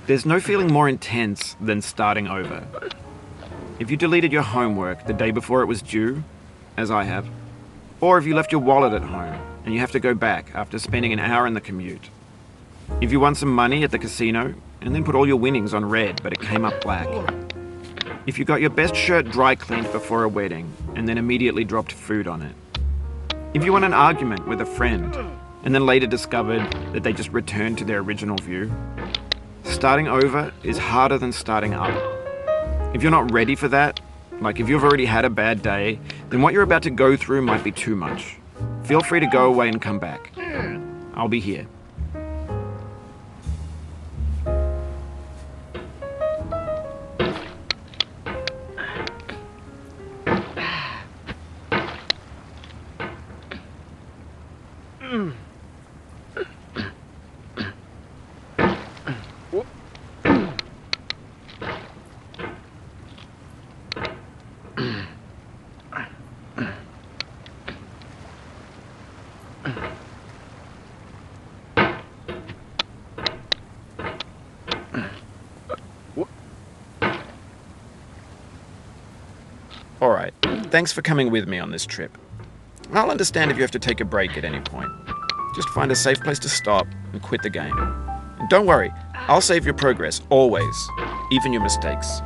There's no feeling more intense than starting over. If you deleted your homework the day before it was due, as I have, or if you left your wallet at home and you have to go back after spending an hour in the commute. If you won some money at the casino and then put all your winnings on red but it came up black. If you got your best shirt dry cleaned before a wedding and then immediately dropped food on it. If you won an argument with a friend and then later discovered that they just returned to their original view. Starting over is harder than starting up. If you're not ready for that, like if you've already had a bad day, then what you're about to go through might be too much. Feel free to go away and come back. I'll be here. Alright, thanks for coming with me on this trip. I'll understand if you have to take a break at any point. Just find a safe place to stop and quit the game. And don't worry, I'll save your progress, always, even your mistakes.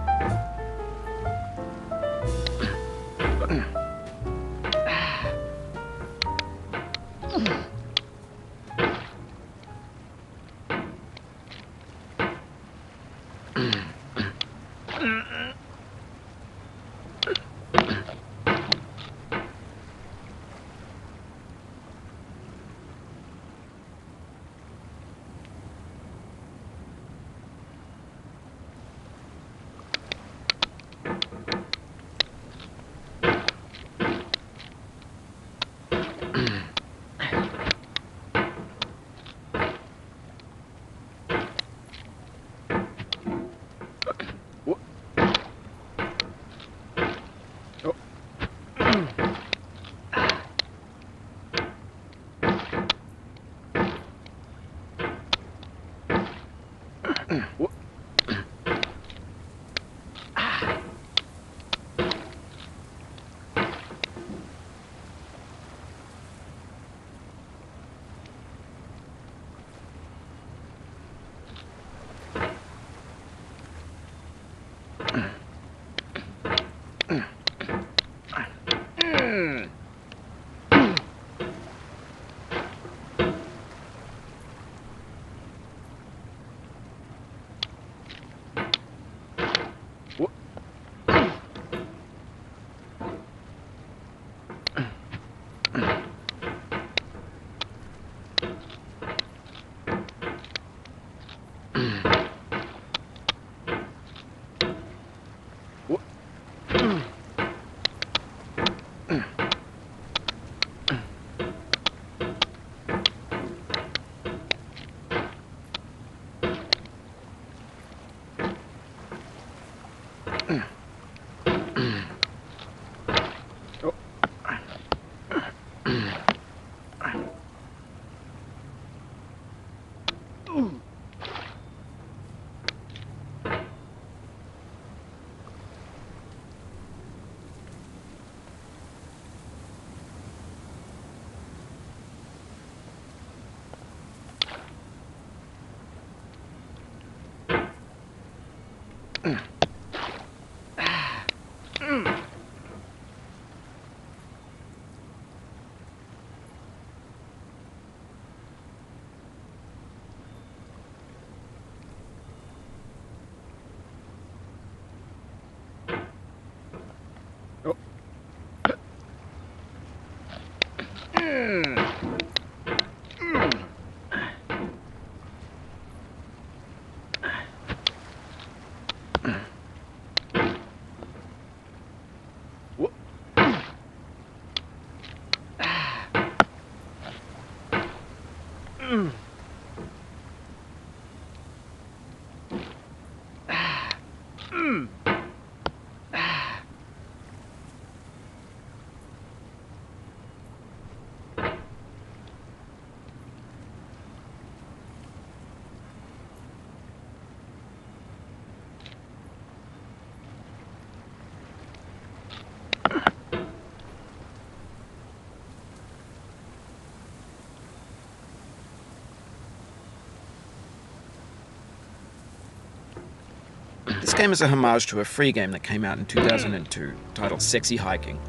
This game is a homage to a free game that came out in 2002 titled Sexy Hiking.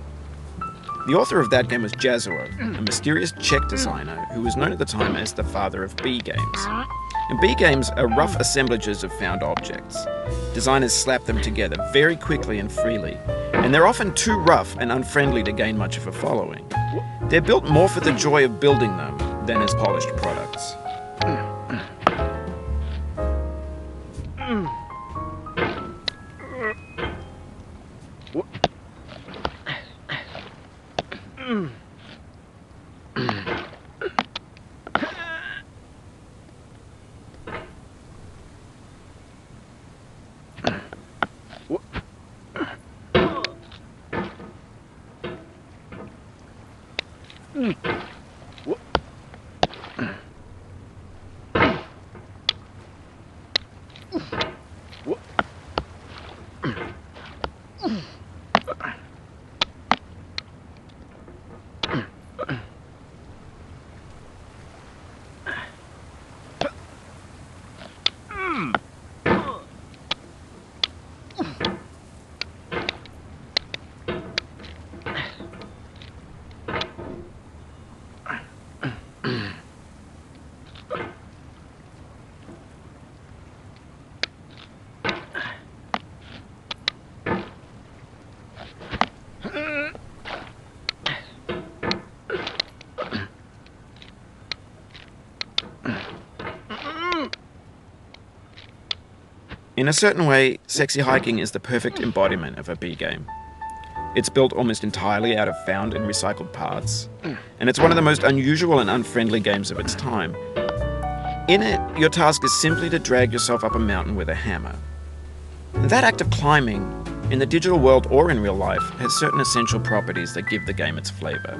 The author of that game was Jazzuo, a mysterious Czech designer who was known at the time as the father of B games. And B games are rough assemblages of found objects. Designers slap them together very quickly and freely, and they're often too rough and unfriendly to gain much of a following. They're built more for the joy of building them than as polished products. In a certain way, Sexy Hiking is the perfect embodiment of a B game. It's built almost entirely out of found and recycled parts, and it's one of the most unusual and unfriendly games of its time. In it, your task is simply to drag yourself up a mountain with a hammer. And that act of climbing, in the digital world or in real life, has certain essential properties that give the game its flavor.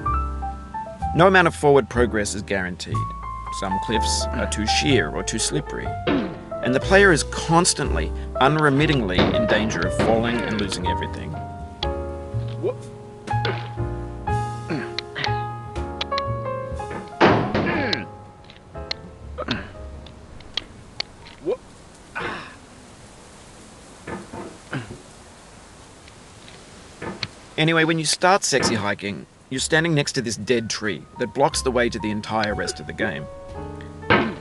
No amount of forward progress is guaranteed. Some cliffs are too sheer or too slippery, and the player is constantly, unremittingly in danger of falling and losing everything. Anyway, when you start Sexy Hiking, you're standing next to this dead tree that blocks the way to the entire rest of the game.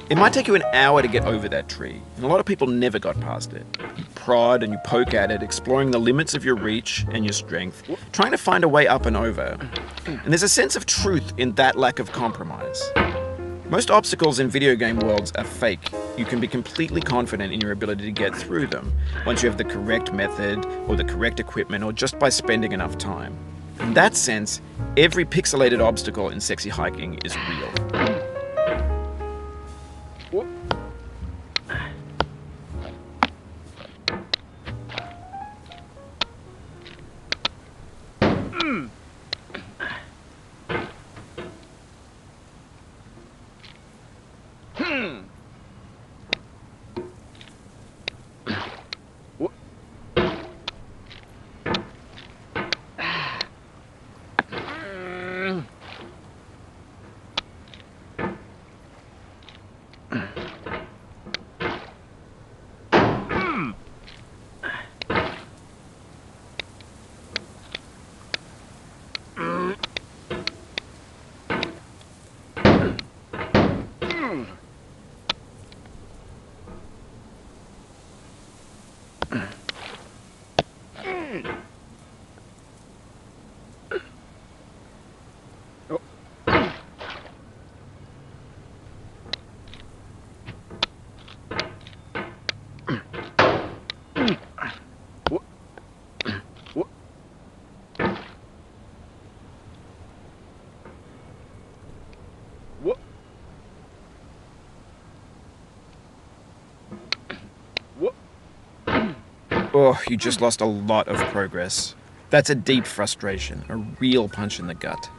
It might take you an hour to get over that tree, and a lot of people never got past it. You prod and you poke at it, exploring the limits of your reach and your strength, trying to find a way up and over. And there's a sense of truth in that lack of compromise. Most obstacles in video game worlds are fake. You can be completely confident in your ability to get through them once you have the correct method or the correct equipment or just by spending enough time. In that sense, every pixelated obstacle in Sexy Hiking is real. Oh, you just lost a lot of progress. That's a deep frustration, a real punch in the gut.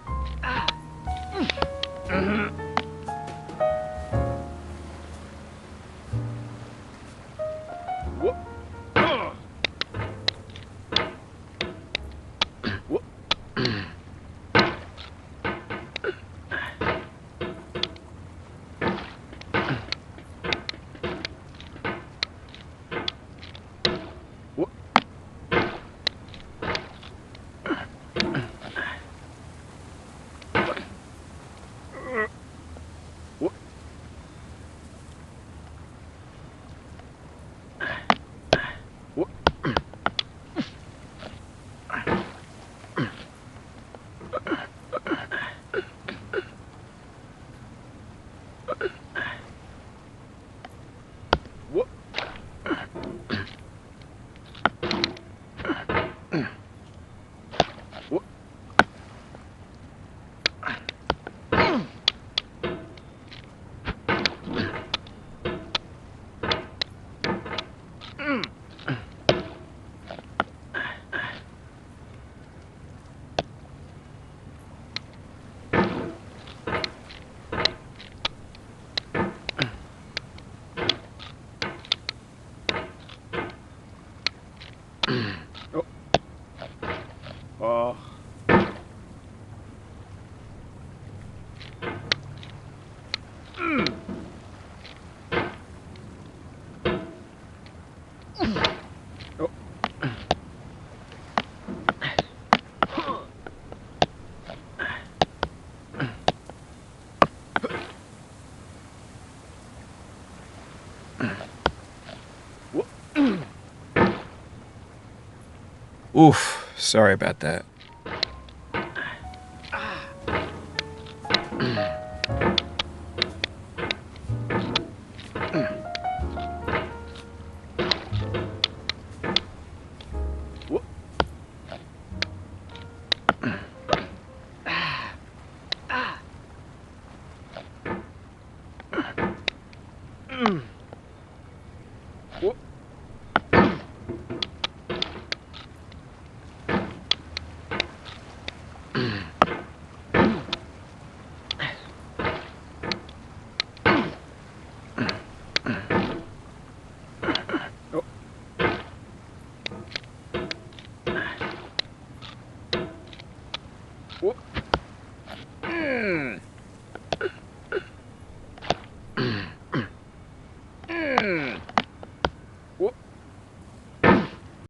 Oof, sorry about that.